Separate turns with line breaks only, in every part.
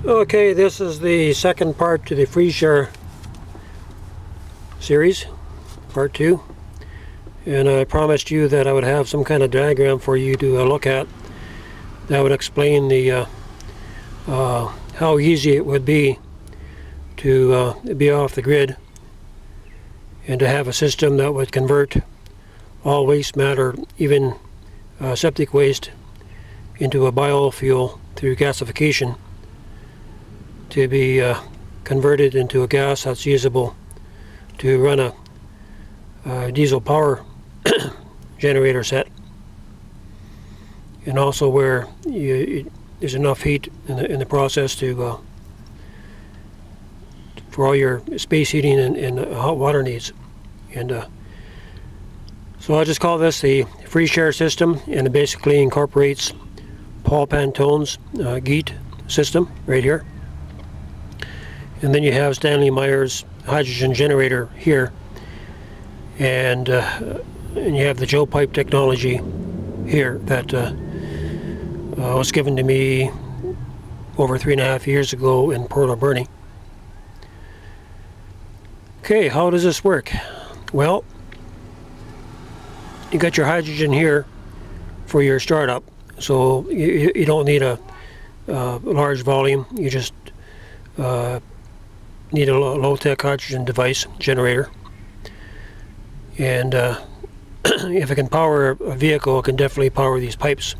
Okay, this is the second part to the FREESHARE series, part 2. And I promised you that I would have some kind of diagram for you to look at that would explain the how easy it would be to be off the grid and to have a system that would convert all waste matter, even septic waste, into a biofuel through gasification, to be converted into a gas that's usable to run a diesel power generator set, and also where there's enough heat in the process to for all your space heating and hot water needs. And so I'll just call this the FREESHARE system, and it basically incorporates Paul Pantone's GEET system right here. And then you have Stanley Meyer's hydrogen generator here, and you have the Joe pipe technology here that was given to me over 3.5 years ago in Port Alberni. Okay, how does this work? Well, you got your hydrogen here for your startup, so you don't need a large volume. You just need a low-tech hydrogen device generator, and if it can power a vehicle, it can definitely power these pipes,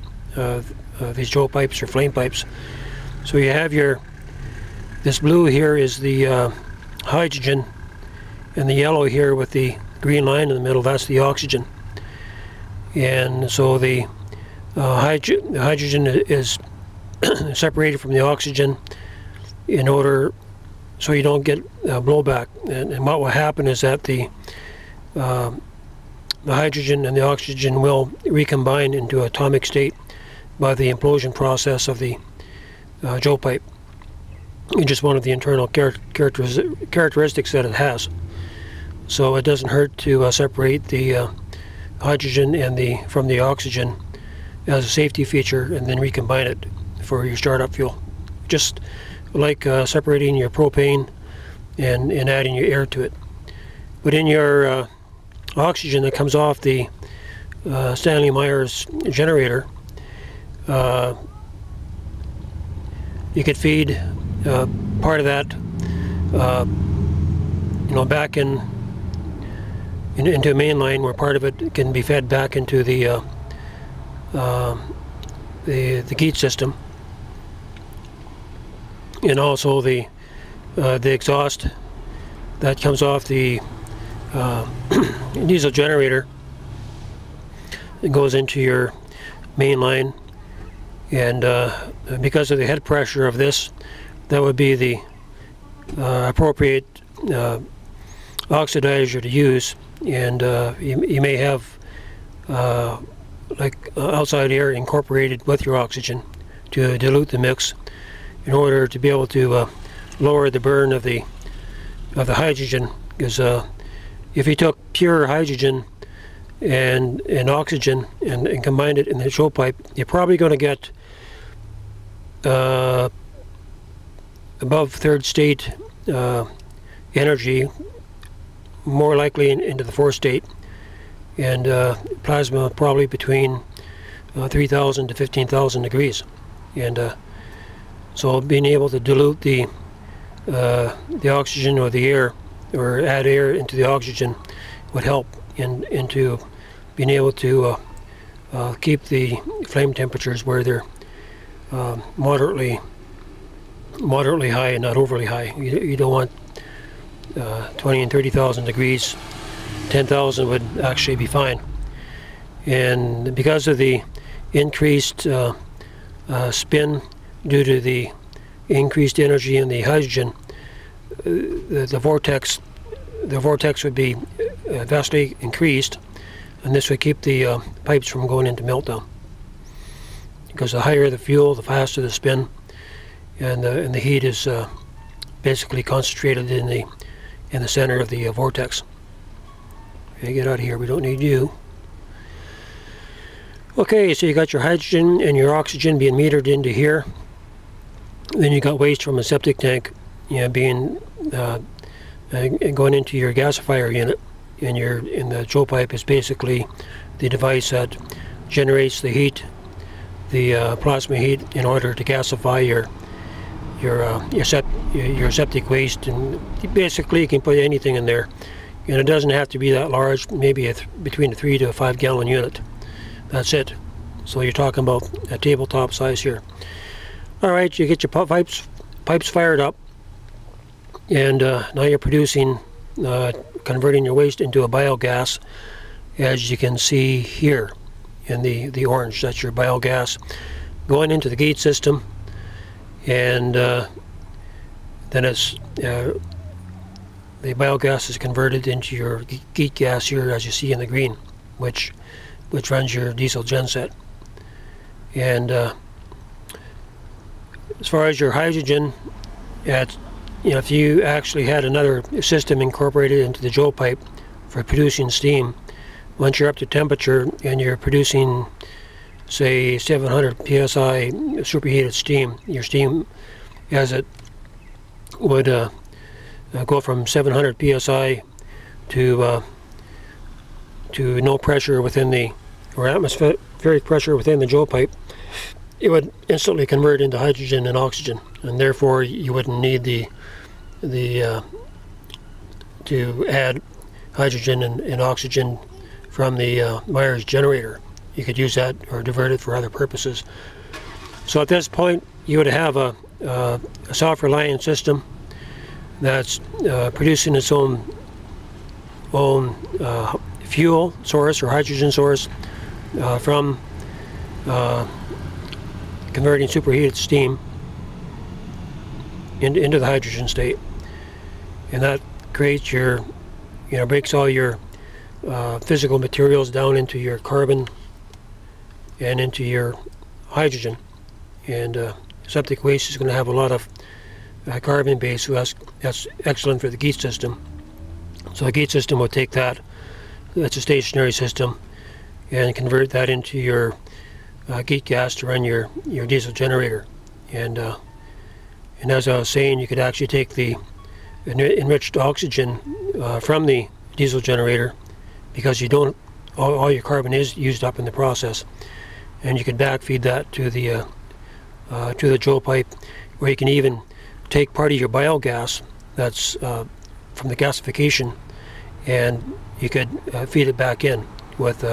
these Joe pipes or flame pipes. So you have this blue here is the hydrogen, and the yellow here with the green line in the middle, that's the oxygen. And so the hydrogen is separated from the oxygen in order so you don't get blowback. And what will happen is that the hydrogen and the oxygen will recombine into atomic state by the implosion process of the Joe pipe. It's just one of the internal characteristics that it has. So it doesn't hurt to separate the hydrogen from the oxygen as a safety feature, and then recombine it for your startup fuel. Just like separating your propane and adding your air to it. But in your oxygen that comes off the Stanley Meyer's generator, you could feed part of that back into a main line, where part of it can be fed back into the GEET system, and also the exhaust that comes off the diesel generator. It goes into your main line, and because of the head pressure of this, that would be the appropriate oxidizer to use. And you may have outside air incorporated with your oxygen to dilute the mix in order to be able to lower the burn of the hydrogen. Because if you took pure hydrogen and oxygen and combined it in the Joe pipe, you're probably going to get above third state energy, more likely into the fourth state, and plasma probably between 3,000 to 15,000 degrees. And so being able to dilute the oxygen or the air, or add air into the oxygen, would help into being able to keep the flame temperatures where they're moderately high and not overly high. You don't want 20 and 30,000 degrees. 10,000 would actually be fine. And because of the increased spin due to the increased energy in the hydrogen, the vortex would be vastly increased, and this would keep the pipes from going into meltdown. Because the higher the fuel, the faster the spin, and the heat is basically concentrated in the center of the vortex. Okay, get out of here, we don't need you. Okay, so you got your hydrogen and your oxygen being metered into here, Then you got waste from a septic tank, being going into your gasifier unit, and the Joe pipe is basically the device that generates the heat, the plasma heat, in order to gasify your septic waste. And basically you can put anything in there, and it doesn't have to be that large. Maybe between a 3 to 5 gallon unit. That's it. So you're talking about a tabletop size here. All right, you get your pipes fired up, and now you're producing, converting your waste into a biogas, as you can see here in the orange. That's your biogas going into the GEET system, and then the biogas is converted into your GEET gas here, as you see in the green, which runs your diesel genset. And as far as your hydrogen, if you actually had another system incorporated into the Joe pipe for producing steam, once you're up to temperature and you're producing, say, 700 psi superheated steam, your steam, as it would go from 700 psi to no pressure within or atmospheric pressure within the Joe pipe, it would instantly convert into hydrogen and oxygen, and therefore you wouldn't need to add hydrogen and oxygen from the Myers generator. You could use that or divert it for other purposes. So at this point, you would have a self-reliant system that's producing its own fuel source or hydrogen source from converting superheated steam into the hydrogen state, and that creates breaks all your physical materials down into your carbon and into your hydrogen. And septic waste is going to have a lot of carbon base, so that's excellent for the GEET system. So the GEET system will take that, that's a stationary system, and convert that into your GEET gas to run your diesel generator. And as I was saying, you could actually take the enriched oxygen from the diesel generator, because all your carbon is used up in the process, and you could backfeed that to the Joe pipe, where you can even take part of your biogas that's from the gasification, and you could feed it back in with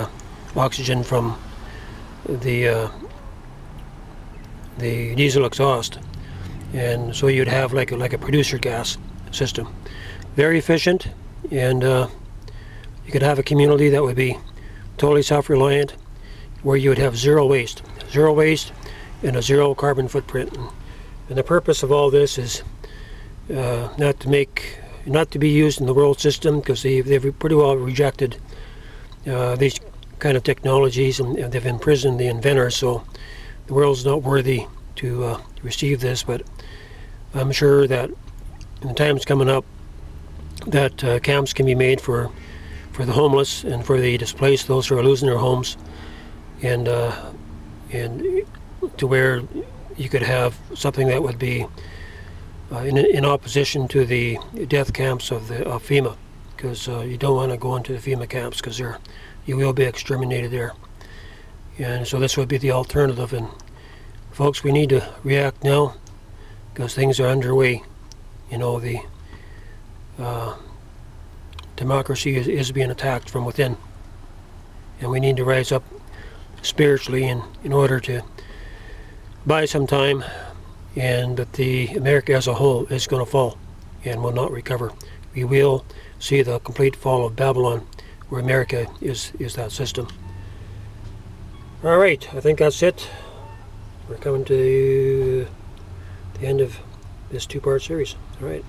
oxygen from the diesel exhaust, and so you'd have like a producer gas system. Very efficient, and you could have a community that would be totally self-reliant, where you would have zero waste and a zero carbon footprint. And the purpose of all this is not to be used in the world system, because they've pretty well rejected these kind of technologies, and they've imprisoned the inventors, so the world's not worthy to receive this. But I'm sure that in the times coming up, that camps can be made for the homeless and for the displaced, those who are losing their homes, and to where you could have something that would be in opposition to the death camps of FEMA, because you don't want to go into the FEMA camps, because you will be exterminated there. And so this would be the alternative. And folks, we need to react now, because things are underway. The democracy is being attacked from within, and we need to rise up spiritually in order to buy some time, and that America as a whole is going to fall and will not recover. We will see the complete fall of Babylon, where America is that system. All right, I think that's it. We're coming to the end of this two-part series. All right.